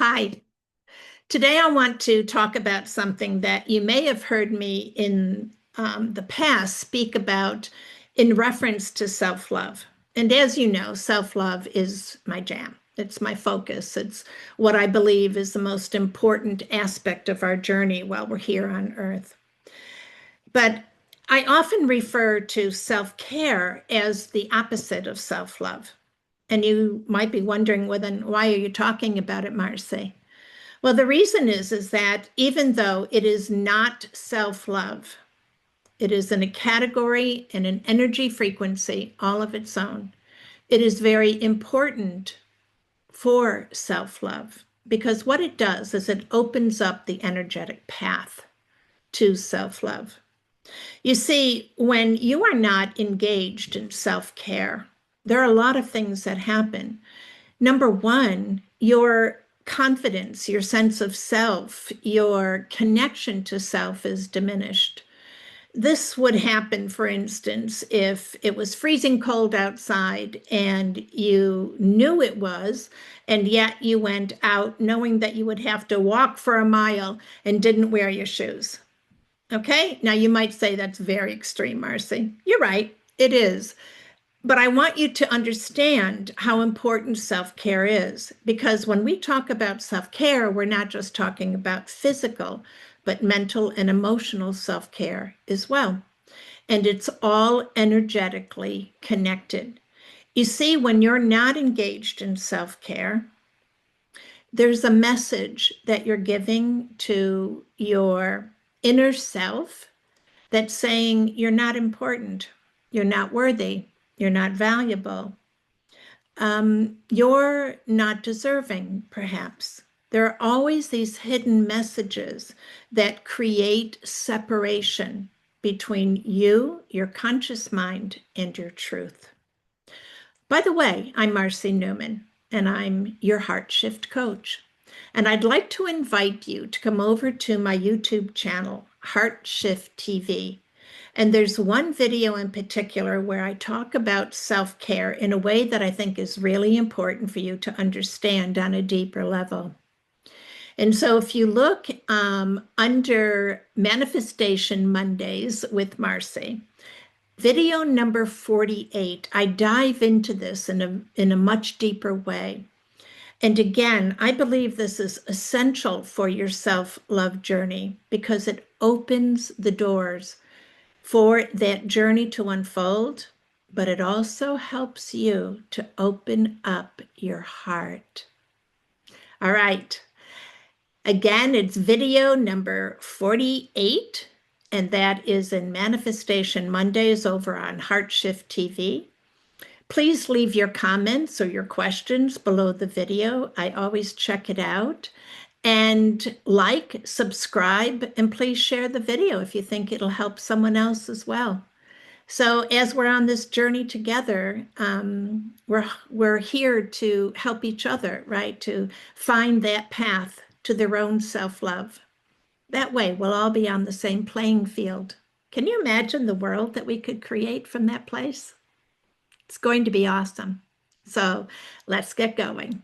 Hi. Today I want to talk about something that you may have heard me in the past speak about in reference to self-love. And as you know, self-love is my jam. It's my focus. It's what I believe is the most important aspect of our journey while we're here on Earth. But I often refer to self-care as the opposite of self-love. And you might be wondering, well, then why are you talking about it, Marcy? Well, the reason is that even though it is not self-love, it is in a category and an energy frequency all of its own. It is very important for self-love because what it does is it opens up the energetic path to self-love. You see, when you are not engaged in self-care, there are a lot of things that happen. Number one, your confidence, your sense of self, your connection to self is diminished. This would happen, for instance, if it was freezing cold outside and you knew it was, and yet you went out knowing that you would have to walk for a mile and didn't wear your shoes. Okay, now you might say that's very extreme, Marcy. You're right, it is. But I want you to understand how important self-care is, because when we talk about self-care, we're not just talking about physical, but mental and emotional self-care as well. And it's all energetically connected. You see, when you're not engaged in self-care, there's a message that you're giving to your inner self that's saying you're not important, you're not worthy, you're not valuable. You're not deserving, perhaps. There are always these hidden messages that create separation between you, your conscious mind, and your truth. By the way, I'm Marcy Neumann, and I'm your HeartShift coach. And I'd like to invite you to come over to my YouTube channel, HeartShift TV. And there's one video in particular where I talk about self-care in a way that I think is really important for you to understand on a deeper level. And so if you look under Manifestation Mondays with Marcy, video number 48, I dive into this in a much deeper way. And again, I believe this is essential for your self-love journey because it opens the doors for that journey to unfold, but it also helps you to open up your heart. All right. Again, it's video number 48, and that is in Manifestation Mondays over on HeartShift TV. Please leave your comments or your questions below the video. I always check it out. And like, subscribe, and please share the video if you think it'll help someone else as well. So as we're on this journey together, we're here to help each other, right? To find that path to their own self-love. That way, we'll all be on the same playing field. Can you imagine the world that we could create from that place? It's going to be awesome. So let's get going.